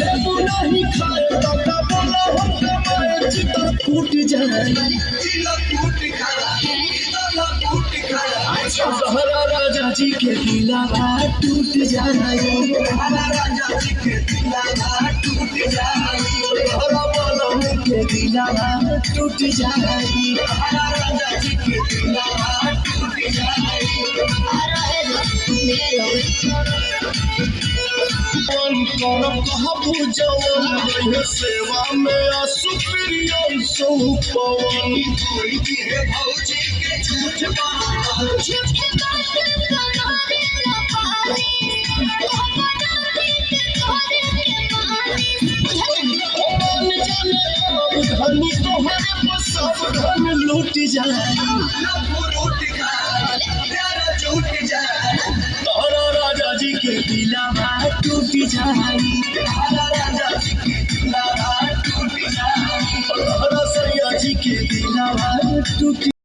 देबू नहीं खाए तका बोला हम कमाए चिता टूट जाए तोहरा राजा जी के दिलावा टूट जाए तोहरा बलम के दिलावा टूट जाए कहबू जवन सेवा में सुप्रियर सुपवन भौजी के झूठ धनी तोहरे पर सब धन लूट जाए तोहरा राजा जी के दिलावा टूट जाए तोहरा सैया जी के दिलावा टूट